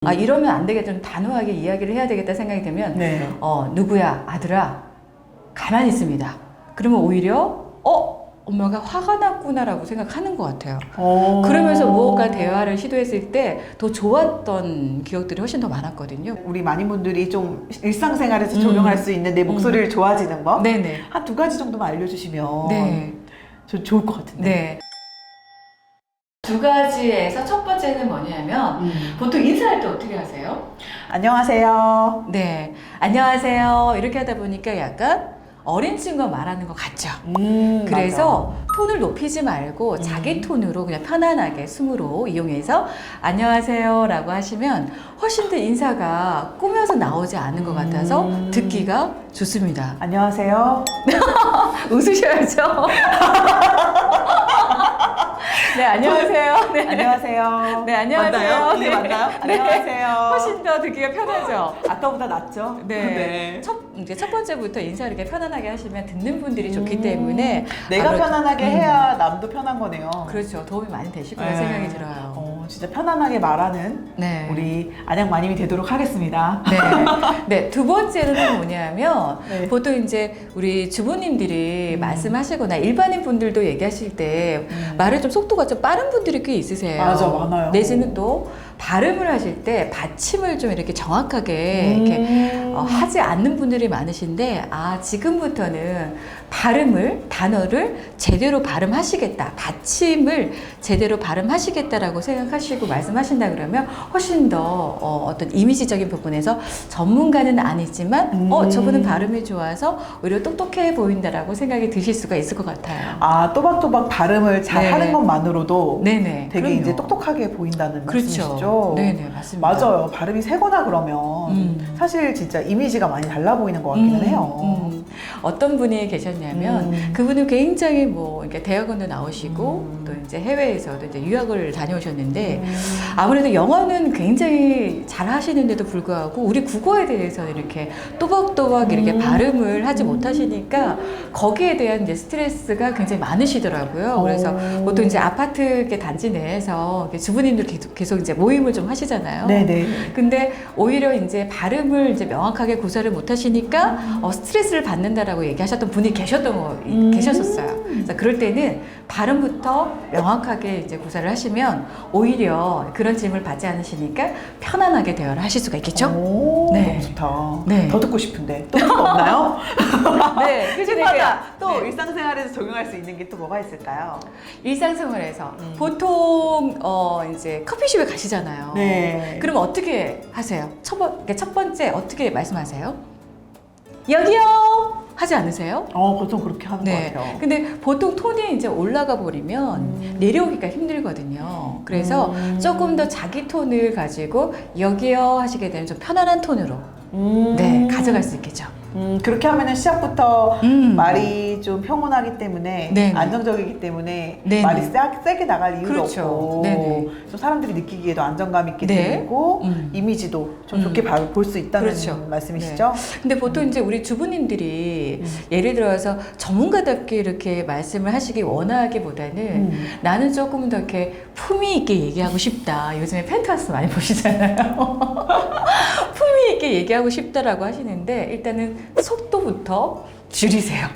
아, 이러면 안 되겠다. 좀 단호하게 이야기를 해야 되겠다 생각이 들면, 네. 누구야, 아들아, 가만히 있습니다. 그러면 오히려, 엄마가 화가 났구나라고 생각하는 것 같아요. 그러면서 무언가 대화를 시도했을 때 더 좋았던 기억들이 훨씬 더 많았거든요. 우리 많은 분들이 좀 일상생활에서 적용할 수 있는 내 목소리를 좋아지는 법? 네네. 한 2가지 정도만 알려주시면 네. 좋을 것 같은데. 네. 두 가지에서 첫 번째는 뭐냐면, 보통 인사할 때 어떻게 하세요? 안녕하세요. 네. 안녕하세요. 이렇게 하다 보니까 약간 어린 친구가 말하는 것 같죠. 그래서 톤을 높이지 말고 자기 톤으로 그냥 편안하게 숨으로 이용해서 안녕하세요 라고 하시면 훨씬 더 인사가 꾸며서 나오지 않은 것 같아서 듣기가 좋습니다. 안녕하세요. 웃으셔야죠. 네, 안녕하세요. 네. 안녕하세요. 네, 안녕하세요. 맞나요? 이게 네. 맞나요? 네. 안녕하세요. 훨씬 더 듣기가 편하죠. 아까보다 낫죠? 네. 이제 첫 번째부터 인사를 이렇게 편안하게 하시면 듣는 분들이 좋기 때문에 내가 아무래도- 편안하게 해야 남도 편한 거네요. 그렇죠. 도움이 많이 되실 거라 네. 생각이 들어요. 진짜 편안하게 말하는 네. 우리 안양마님이 되도록 하겠습니다. 네. 네. 두 번째는 뭐냐면 네. 보통 이제 우리 주부님들이 말씀하시거나 일반인 분들도 얘기하실 때 말을 좀 속도가 좀 빠른 분들이 꽤 있으세요. 맞아, 많아요. 내지는 또 발음을 하실 때 받침을 좀 이렇게 정확하게 이렇게 하지 않는 분들이 많으신데 지금부터는 단어를 제대로 발음하시겠다, 받침을 제대로 발음하시겠다라고 생각하시고 말씀하신다 그러면 훨씬 더 어떤 이미지적인 부분에서 전문가는 아니지만 저분은 발음이 좋아서 오히려 똑똑해 보인다라고 생각이 드실 수가 있을 것 같아요. 또박또박 발음을 잘 네. 하는 것만으로도 네네. 되게 그럼요. 이제 똑똑하게 보인다는 그렇죠. 말씀이시죠? 네네, 맞습니다. 맞아요. 발음이 세거나 그러면 사실 진짜 이미지가 많이 달라 보이는 것 같기는 해요. 어떤 분이 계셨냐면 그분은 굉장히 뭐 이렇게 대학원도 나오시고 또 이제 해외에서도 이제 유학을 다녀오셨는데 아무래도 영어는 굉장히 잘 하시는데도 불구하고 우리 국어에 대해서는 이렇게 또박또박 이렇게 발음을 하지 못하시니까 거기에 대한 이제 스트레스가 굉장히 많으시더라고요. 그래서 보통 이제 아파트 이렇게 단지 내에서 이렇게 주부님들 계속 이제 모임을 좀 하시잖아요. 네네. 근데 오히려 이제 발음을 이제 명확하게 구사를 못 하시니까 스트레스를 받는다라고 얘기하셨던 분이 계셨었어요. 그래서 그럴 때는 발음부터 명확하게 이제 구사를 하시면 오히려 그런 질문을 받지 않으시니까 편안하게 대화를 하실 수가 있겠죠? 네. 너무 좋다. 네. 더 듣고 싶은데. 또 팁 없나요? 네. 그래서 팁마다 또 네. 일상생활에서 적용할 수 있는 게 또 뭐가 있을까요? 일상생활에서 보통 이제 커피숍에 가시잖아요. 네. 그러면 어떻게 하세요? 첫 번째 어떻게 말씀하세요? 여기요! 하지 않으세요? 보통 그렇게 하는 것 같아요. 근데 보통 톤이 이제 올라가 버리면 내려오기가 힘들거든요. 그래서 조금 더 자기 톤을 가지고 여기요 하시게 되면 좀 편안한 톤으로 네, 가져갈 수 있겠죠. 그렇게 하면은 시작부터 말이 좀 평온하기 때문에 네네. 안정적이기 때문에 네네. 말이 세게 나갈 이유도 그렇죠. 없고 네네. 좀 사람들이 느끼기에도 안정감 있게 네. 들리고 이미지도 좀 좋게 볼 수 있다는 그렇죠. 말씀이시죠? 근데 보통 이제 우리 주부님들이 예를 들어서 전문가답게 이렇게 말씀을 하시기 원하기보다는 나는 조금 더 이렇게 품위 있게 얘기하고 싶다. 요즘에 펜트하우스 많이 보시잖아요. 품위 있게 얘기하고 싶다라고 하시는데 일단은 속도부터 줄이세요.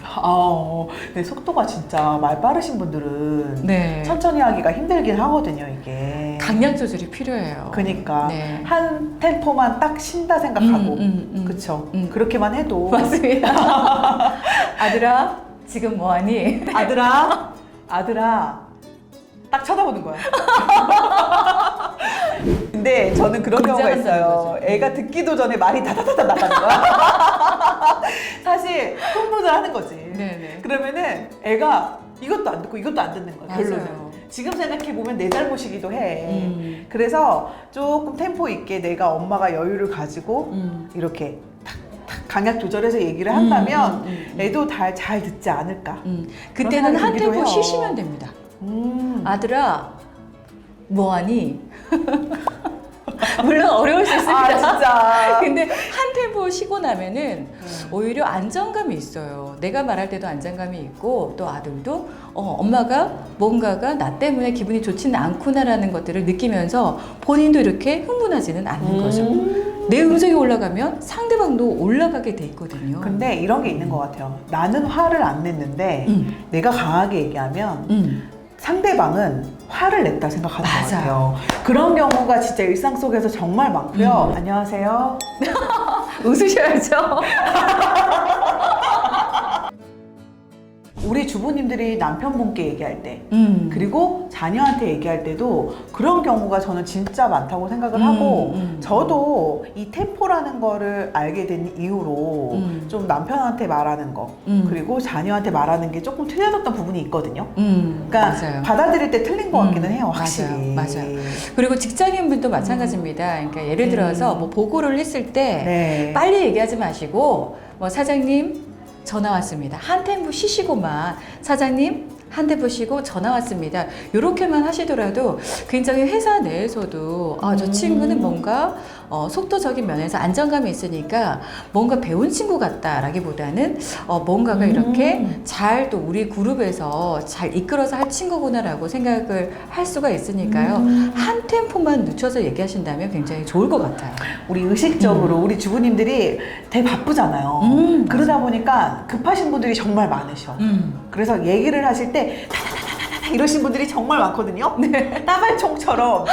네, 속도가 진짜 말 빠르신 분들은 네. 천천히 하기가 힘들긴 하거든요, 이게. 강약 조절이 필요해요. 그러니까 네. 한 템포만 딱 쉰다 생각하고 그쵸? 그렇게만 해도 맞습니다. 아들아, 지금 뭐하니? 아들아 딱 쳐다보는 거야. 근데 저는 그런 경우가 있어요. 애가 듣기도 전에 말이 다다다다 나가는 거야. 사실 흥분을 하는 거지. 네네. 그러면은 애가 이것도 안 듣고 이것도 안 듣는 거야. 결론은. 맞아요. 지금 생각해보면 내 잘못이기도 해. 그래서 조금 템포 있게 내가 엄마가 여유를 가지고 이렇게 탁탁 강약 조절해서 얘기를 한다면 애도 잘 듣지 않을까. 그때는 한 들기도 템포 해요. 쉬시면 됩니다. 아들아, 뭐하니? 물론 어려울 수 있습니다. 아, 진짜. 근데 한 템포 쉬고 나면은 오히려 안정감이 있어요. 내가 말할 때도 안정감이 있고 또 아들도 엄마가 뭔가가 나 때문에 기분이 좋지는 않구나라는 것들을 느끼면서 본인도 이렇게 흥분하지는 않는 거죠. 내 음성이 올라가면 상대방도 올라가게 돼 있거든요. 근데 이런 게 있는 것 같아요. 나는 화를 안 냈는데 내가 강하게 얘기하면 상대방은 화를 냈다 생각하는 것 맞아요. 같아요. 그런 경우가 진짜 일상 속에서 정말 많고요. 안녕하세요. 웃으셔야죠. 우리 주부님들이 남편분께 얘기할 때 그리고 자녀한테 얘기할 때도 그런 경우가 저는 진짜 많다고 생각을 하고 저도 이 템포라는 거를 알게 된 이후로 좀 남편한테 말하는 거 그리고 자녀한테 말하는 게 조금 틀려졌던 부분이 있거든요. 그러니까 맞아요. 받아들일 때 틀린 것 같기는 해요, 확실히. 맞아요. 그리고 직장인분도 마찬가지입니다. 그러니까 예를 들어서 뭐 보고를 했을 때 네. 빨리 얘기하지 마시고 뭐 사장님 전화 왔습니다. 한 템포 쉬시고만 사장님 한 템포 쉬고 전화 왔습니다. 이렇게만 하시더라도 굉장히 회사 내에서도 저 친구는 뭔가 속도적인 면에서 안정감이 있으니까 뭔가 배운 친구 같다라기보다는 뭔가가 이렇게 잘 또 우리 그룹에서 잘 이끌어서 할 친구구나라고 생각을 할 수가 있으니까요. 한 템포만 늦춰서 얘기하신다면 굉장히 좋을 것 같아요. 우리 의식적으로 우리 주부님들이 되게 바쁘잖아요. 그러다 보니까 급하신 분들이 정말 많으셔. 그래서 얘기를 하실 때 다다다다다 이러신 분들이 정말 많거든요. 네. 따발총처럼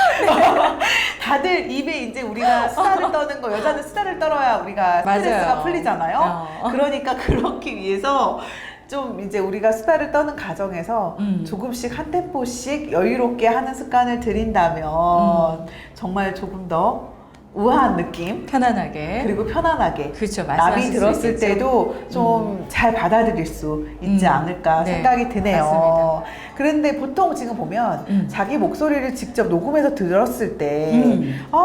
다들 입에 이제 우리가 수다를 떠는 거, 여자는 수다를 떨어야 우리가 스트레스가 맞아요. 풀리잖아요. 그러니까 그렇기 위해서 좀 이제 우리가 수다를 떠는 과정에서 조금씩 한 템포씩 여유롭게 하는 습관을 들인다면 정말 조금 더 우아한 느낌 편안하게 그리고 편안하게 그렇죠. 남이 말씀하실 수 들었을 있겠죠. 때도 좀 잘 받아들일 수 있지 않을까 네, 생각이 드네요. 맞습니다. 그런데 보통 지금 보면 자기 목소리를 직접 녹음해서 들었을 때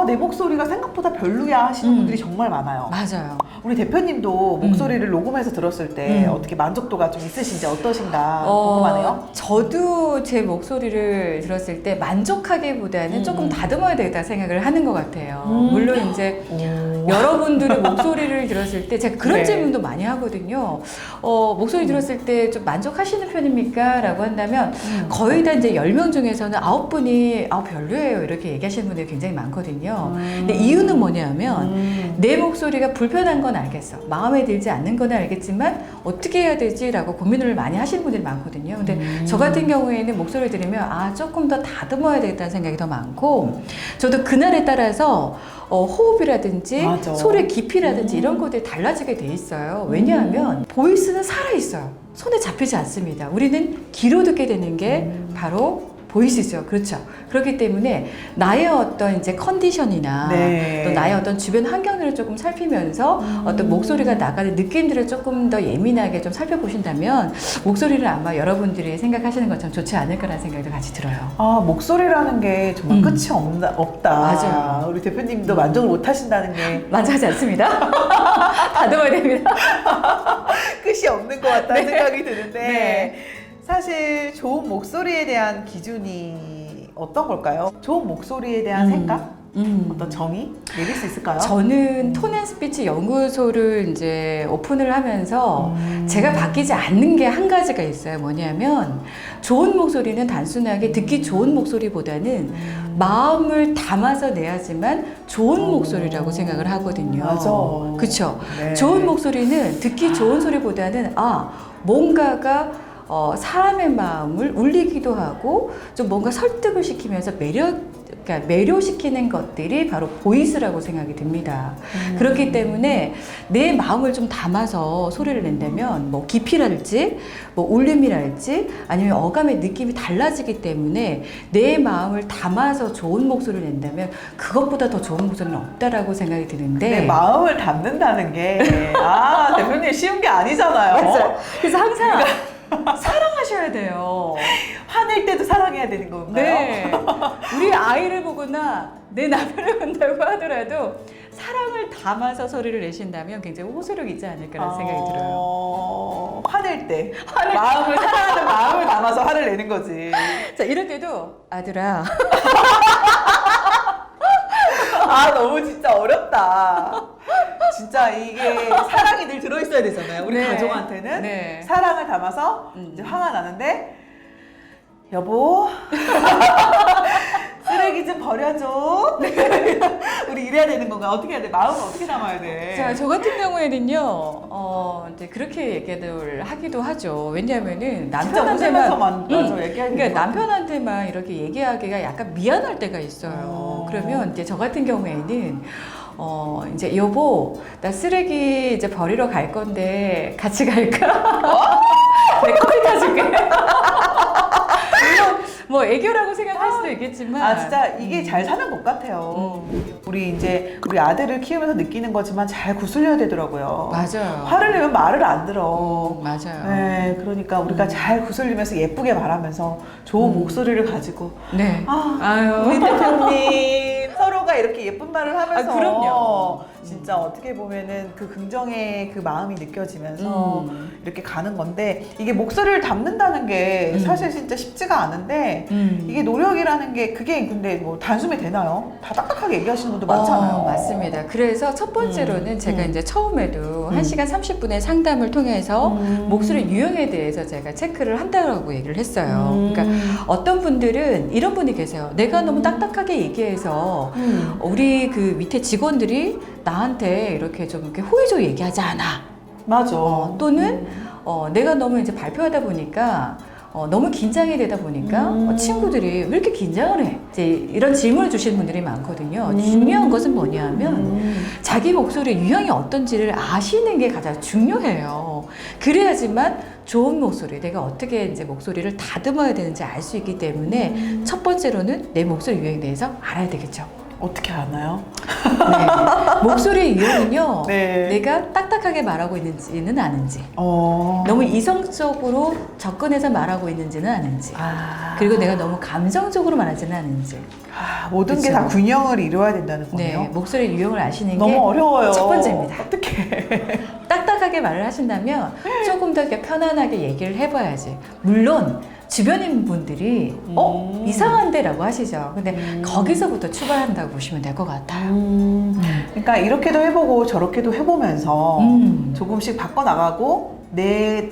내 목소리가 생각보다 별로야 하시는 분들이 정말 많아요. 맞아요. 우리 대표님도 목소리를 녹음해서 들었을 때 어떻게 만족도가 좀 있으신지 어떠신가 궁금하네요. 저도 제 목소리를 들었을 때 만족하기보다는 조금 다듬어야 되겠다 생각을 하는 것 같아요. 물론 이제 여러분들의 목소리를 들었을 때 제가 그런 네. 질문도 많이 하거든요. 목소리 들었을 때 좀 만족하시는 편입니까? 라고 한다면 거의 다 이제 10명 중에서는 9분이 별로예요 이렇게 얘기하시는 분들이 굉장히 많거든요. 근데 이유는 뭐냐면 내 목소리가 불편한 건 알겠어. 마음에 들지 않는 건 알겠지만 어떻게 해야 되지라고 고민을 많이 하시는 분들이 많거든요. 근데 저 같은 경우에는 목소리를 들으면 조금 더 다듬어야 되겠다는 생각이 더 많고 저도 그날에 따라서 호흡이라든지 맞아. 소리의 깊이라든지 이런 것들이 달라지게 돼 있어요. 왜냐하면 보이스는 살아있어요. 손에 잡히지 않습니다. 우리는 귀로 듣게 되는 게 바로 보이시죠. 그렇죠. 그렇기 때문에 나의 어떤 이제 컨디션이나 네. 또 나의 어떤 주변 환경들을 조금 살피면서 어떤 목소리가 나가는 느낌들을 조금 더 예민하게 좀 살펴보신다면 목소리를 아마 여러분들이 생각하시는 것처럼 좋지 않을까라는 생각도 같이 들어요. 목소리라는 게 정말 끝이 없다. 맞아요. 우리 대표님도 만족을 못 하신다는 게 만족하지 않습니다. 다듬어야 됩니다. 끝이 없는 것 같다는 네. 생각이 드는데 네. 사실 좋은 목소리에 대한 기준이 어떤 걸까요? 좋은 목소리에 대한 생각? 어떤 정의? 내릴 수 있을까요? 저는 톤앤스피치 연구소를 이제 오픈을 하면서 제가 바뀌지 않는 게 한 가지가 있어요. 뭐냐면 좋은 목소리는 단순하게 듣기 좋은 목소리보다는 마음을 담아서 내야지만 좋은 목소리라고 생각을 하거든요. 맞아. 그렇죠. 네. 좋은 목소리는 듣기 좋은 소리보다는 뭔가가 사람의 마음을 울리기도 하고 좀 뭔가 설득을 시키면서 그러니까 매료시키는 것들이 바로 보이스라고 생각이 듭니다. 그렇기 때문에 내 마음을 좀 담아서 소리를 낸다면 뭐 깊이랄지 뭐 울림이랄지 아니면 어감의 느낌이 달라지기 때문에 내 마음을 담아서 좋은 목소리를 낸다면 그것보다 더 좋은 목소리는 없다라고 생각이 드는데 내 마음을 담는다는 게 대표님 쉬운 게 아니잖아요. 맞아요. 그래서 항상 사랑하셔야 돼요. 화낼 때도 사랑해야 되는 건가요? 네. 우리 아이를 보거나 내 남편을 본다고 하더라도 사랑을 담아서 소리를 내신다면 굉장히 호소력 있지 않을까라는 생각이 들어요. 화낼 때 마음을 사랑하는 마음을 담아서 화를 내는 거지. 자, 이럴 때도 아들아. 아, 너무 진짜 어렵다. 진짜 이게 사랑이 늘 들어있어야 되잖아요. 우리 네. 가족한테는. 네. 사랑을 담아서 이제 화가 나는데, 여보, 쓰레기 좀 버려줘. 우리 이래야 되는 건가? 어떻게 해야 돼? 마음을 어떻게 담아야 돼? 자, 저 같은 경우에는요, 이제 그렇게 얘기를 하기도 하죠. 왜냐면은 진짜 남편한테만, 맞아, 얘기하기. 그러니까 남편한테만 이렇게 얘기하기가 약간 미안할 때가 있어요. 그러면 이제 저 같은 경우에는, 이제 여보, 나 쓰레기 이제 버리러 갈 건데 같이 갈까? 내 커피 타줄게. 물론 뭐 애교라고 생각할 수도 있겠지만, 아, 진짜 이게 잘 사는 것 같아요. 우리 이제 우리 아들을 키우면서 느끼는 거지만 잘 구슬려야 되더라고요. 맞아요. 화를 내면 말을 안 들어. 맞아요. 네, 그러니까 우리가 잘 구슬리면서 예쁘게 말하면서 좋은 목소리를 가지고 네. 아, 아유. 우리 대표님 서로가 이렇게 예쁜 말을 하면서 그럼요. 진짜 어떻게 보면은 그 긍정의 그 마음이 느껴지면서 이렇게 가는 건데 이게 목소리를 담는다는 게 사실 진짜 쉽지가 않은데 이게 노력이라는 게 그게 근데 뭐 단숨에 되나요? 다 딱딱하게 얘기하시는 분도 많잖아요. 맞습니다. 그래서 첫 번째로는 제가 이제 처음에도 1시간 30분의 상담을 통해서 목소리 유형에 대해서 제가 체크를 한다고 얘기를 했어요. 그러니까 어떤 분들은 이런 분이 계세요. 내가 너무 딱딱하게 얘기해서 우리 그 밑에 직원들이 나한테 이렇게 좀 이렇게 호의적으로 얘기하지 않아. 맞아. 또는 내가 너무 이제 발표하다 보니까 너무 긴장이 되다 보니까 친구들이 왜 이렇게 긴장을 해? 이제 이런 질문을 주시는 분들이 많거든요. 중요한 것은 뭐냐 하면 자기 목소리 유형이 어떤지를 아시는 게 가장 중요해요. 그래야지만 좋은 목소리, 내가 어떻게 이제 목소리를 다듬어야 되는지 알 수 있기 때문에 첫 번째로는 내 목소리 유형에 대해서 알아야 되겠죠. 어떻게 아나요? 네. 목소리 유형은요, 네. 내가 딱딱하게 말하고 있는지는 아는지, 어. 너무 이성적으로 접근해서 말하고 있는지는 아는지, 아. 그리고 내가 너무 감정적으로 말하지는 않은지. 아, 모든 게 그쵸. 다 균형을 이루어야 된다는 거네요. 네, 목소리 유형을 아시는 너무 게 어려워요. 첫 번째입니다. 어떻게? 딱딱하게 말을 하신다면 조금 더 이렇게 편안하게 얘기를 해봐야지. 물론 주변인 분들이 이상한데 라고 하시죠. 근데 거기서부터 출발한다고 보시면 될 것 같아요. 그러니까 이렇게도 해보고 저렇게도 해보면서 음. 조금씩 바꿔나가고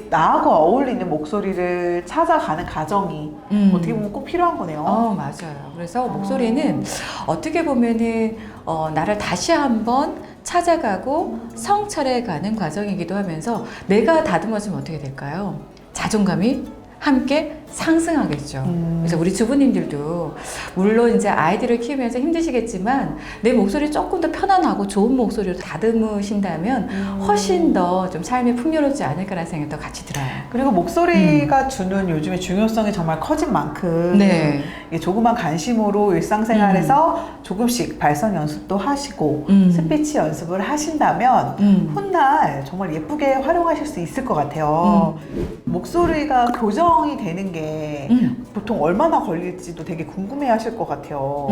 나하고 어울리는 목소리를 찾아가는 과정이 어떻게 보면 꼭 필요한 거네요. 맞아요. 그래서 목소리는 어떻게 보면은 나를 다시 한번 찾아가고 성찰해가는 과정이기도 하면서 내가 다듬어지면 어떻게 될까요? 자존감이 함께 상승하겠죠. 그래서 우리 주부님들도 물론 이제 아이들을 키우면서 힘드시겠지만 내 목소리 조금 더 편안하고 좋은 목소리로 다듬으신다면 훨씬 더 좀 삶이 풍요롭지 않을까라는 생각도 같이 들어요. 그리고 목소리가 주는 요즘의 중요성이 정말 커진 만큼 네. 이게 조그만 관심으로 일상생활에서 조금씩 발성 연습도 하시고 스피치 연습을 하신다면 훗날 정말 예쁘게 활용하실 수 있을 것 같아요. 목소리가 교정이 되는 게 보통 얼마나 걸릴지도 되게 궁금해 하실 것 같아요.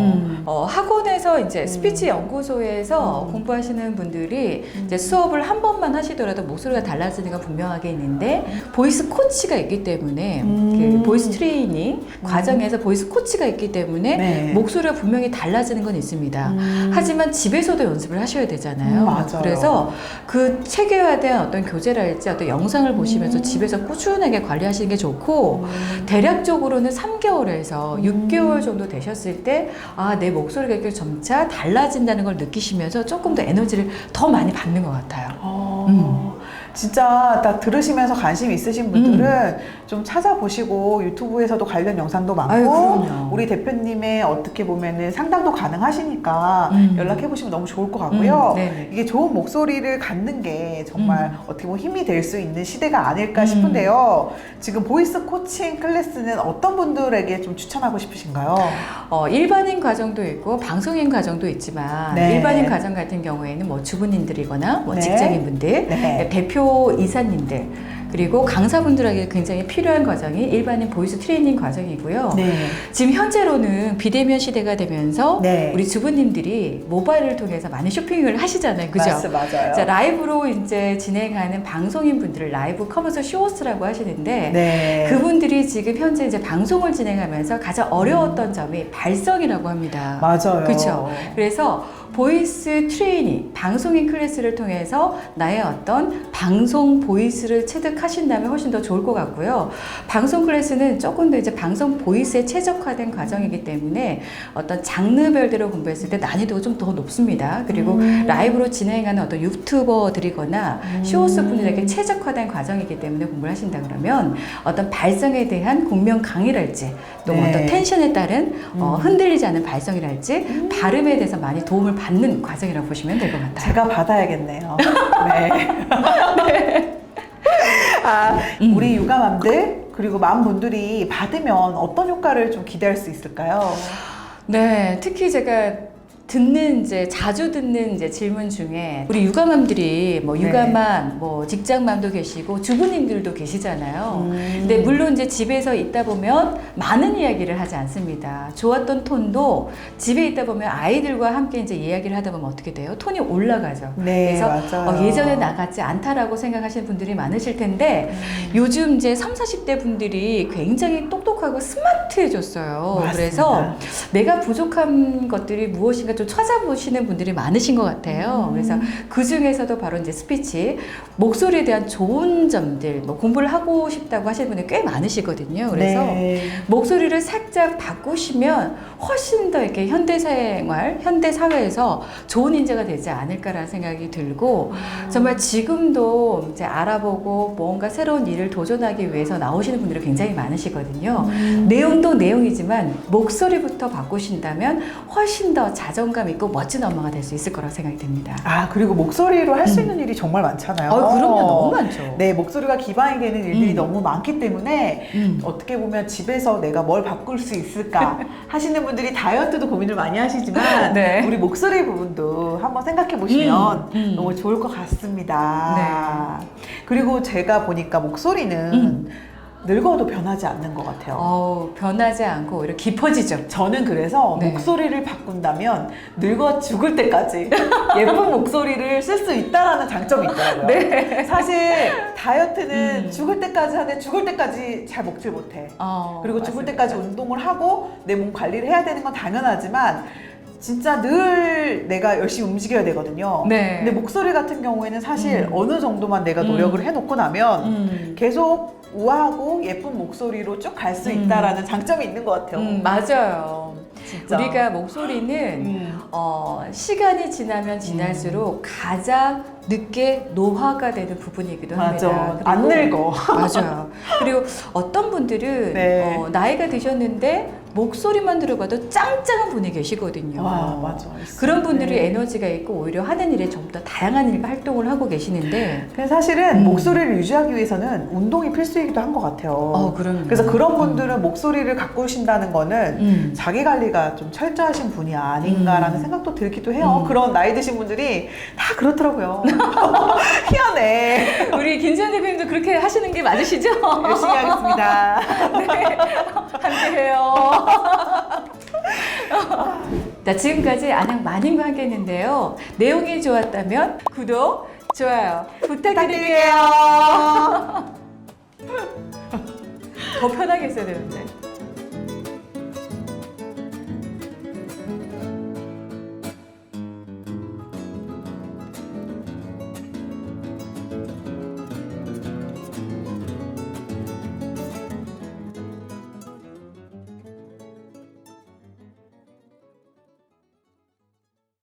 학원에서 이제 스피치 연구소에서 공부하시는 분들이 이제 수업을 한 번만 하시더라도 목소리가 달라지는 건 분명하게 있는데 보이스 코치가 있기 때문에 그 보이스 트레이닝 과정에서 보이스 코치가 있기 때문에 네. 목소리가 분명히 달라지는 건 있습니다. 하지만 집에서도 연습을 하셔야 되잖아요. 맞아요. 그래서 그 체계화된 어떤 교재랄지 어떤 영상을 보시면서 집에서 꾸준하게 관리하시는 게 좋고 대략적으로는 3개월에서 6개월 정도 되셨을 때 내 목소리가 이렇게 점차 달라진다는 걸 느끼시면서 조금 더 에너지를 더 많이 받는 것 같아요. 진짜 딱 들으시면서 관심 있으신 분들은 좀 찾아보시고 유튜브에서도 관련 영상도 많고 아유, 그럼요. 우리 대표님의 어떻게 보면은 상담도 가능하시니까 연락해 보시면 너무 좋을 것 같고요. 네네. 이게 좋은 목소리를 갖는 게 정말 어떻게 보면 힘이 될 수 있는 시대가 아닐까 싶은데요. 지금 보이스 코칭 클래스는 어떤 분들에게 좀 추천하고 싶으신가요? 일반인 과정도 있고 방송인 과정도 있지만 네. 일반인 과정 같은 경우에는 뭐 주부님들이거나 뭐 네. 직장인분들, 네. 대표 이사님들 그리고 강사분들에게 굉장히 필요한 과정이 일반인 보이스 트레이닝 과정이고요. 네. 지금 현재로는 비대면 시대가 되면서 네. 우리 주부님들이 모바일을 통해서 많이 쇼핑을 하시잖아요. 그죠? 맞아요. 자, 라이브로 이제 진행하는 방송인 분들을 라이브 커머스 쇼호스트라고 하시는데 네. 그분들이 지금 현재 이제 방송을 진행하면서 가장 어려웠던 점이 발성이라고 합니다. 맞아요. 그렇죠. 그래서 보이스 트레이닝, 방송인 클래스를 통해서 나의 어떤 방송 보이스를 체득하신다면 훨씬 더 좋을 것 같고요. 방송 클래스는 조금 더 이제 방송 보이스에 최적화된 과정이기 때문에 어떤 장르별대로 공부했을 때 난이도가 좀 더 높습니다. 그리고 라이브로 진행하는 어떤 유튜버들이거나 쇼호스 분들에게 최적화된 과정이기 때문에 공부를 하신다 그러면 어떤 발성에 대한 공명 강의랄지 또 네. 어떤 텐션에 따른 흔들리지 않은 발성이랄지 발음에 대해서 많이 도움을 받는 과정이라고 보시면 될 것 같아요. 제가 받아야겠네요. 네. 아, 우리 육아맘들 그리고 맘분들이 받으면 어떤 효과를 좀 기대할 수 있을까요? 네, 특히 제가 자주 듣는 질문 중에 우리 육아맘들이 뭐 네. 육아맘, 뭐 직장맘도 계시고 주부님들도 계시잖아요. 근데 물론 이제 집에서 있다 보면 많은 이야기를 하지 않습니다. 좋았던 톤도 집에 있다 보면 아이들과 함께 이제 이야기를 하다 보면 어떻게 돼요? 톤이 올라가죠. 네, 그래서 맞아요. 예전에 나 같지 않다라고 생각하시는 분들이 많으실 텐데 요즘 이제 30, 40대 분들이 굉장히 똑똑하고 스마트해졌어요. 맞습니다. 그래서 내가 부족한 것들이 무엇인가 좀 찾아보시는 분들이 많으신 것 같아요. 그래서 그 중에서도 바로 이제 스피치, 목소리에 대한 좋은 점들, 뭐 공부를 하고 싶다고 하시는 분들이 꽤 많으시거든요. 그래서 네. 목소리를 살짝 바꾸시면 훨씬 더 이렇게 현대생활, 현대사회에서 좋은 인재가 되지 않을까라는 생각이 들고 정말 지금도 이제 알아보고 뭔가 새로운 일을 도전하기 위해서 나오시는 분들이 굉장히 많으시거든요. 내용도 내용이지만 목소리부터 바꾸신다면 훨씬 더 자존감 있고 멋진 엄마가 될 수 있을 거라고 생각이 듭니다. 아, 그리고 목소리로 할 수 있는 일이 정말 많잖아요. 그럼요. 너무 많죠. 네, 목소리가 기반이 되는 일들이 너무 많기 때문에 어떻게 보면 집에서 내가 뭘 바꿀 수 있을까 하시는 분들이 다이어트도 고민을 많이 하시지만 네. 우리 목소리 부분도 한번 생각해 보시면 너무 좋을 것 같습니다. 그리고 제가 보니까 목소리는 늙어도 변하지 않는 것 같아요. 변하지 않고 오히려 깊어지죠. 저는 그래서 네. 목소리를 바꾼다면 늙어 죽을 때까지 예쁜 목소리를 쓸 수 있다라는 장점이 있더라고요. 네. 사실 다이어트는 죽을 때까지 하는데 죽을 때까지 잘 먹질 못해. 그리고 죽을 맞습니다. 때까지 운동을 하고 내 몸 관리를 해야 되는 건 당연하지만 진짜 늘 내가 열심히 움직여야 되거든요. 네. 근데 목소리 같은 경우에는 사실 어느 정도만 내가 노력을 해놓고 나면 계속 우아하고 예쁜 목소리로 쭉 갈 수 있다라는 장점이 있는 것 같아요. 맞아요. 진짜. 우리가 목소리는 시간이 지나면 지날수록 가장 늦게 노화가 되는 부분이기도 합니다. 맞아. 안 늙어. 맞아요. 그리고 어떤 분들은 네. 나이가 드셨는데 목소리만 들어봐도 짱짱한 분이 계시거든요. 와, 맞아. 그런 분들이 네. 에너지가 있고 오히려 하는 일에 좀 더 다양한 일 활동을 하고 계시는데 그래서 사실은 목소리를 유지하기 위해서는 운동이 필수이기도 한 것 같아요. 그럼요. 그래서 그런 분들은 목소리를 가꾸신다는 거는 자기 관리가 좀 철저하신 분이 아닌가라는 생각도 들기도 해요. 그런 나이 드신 분들이 다 그렇더라고요. 희한해. 우리 김지현 대표님도 그렇게 하시는 게 맞으시죠? 열심히 하겠습니다. 네, 함께해요. 자, 지금까지 안녕 마님과 함께 했는데요. 내용이 좋았다면 구독, 좋아요 부탁드릴게요. 더 편하게 써야 되는데.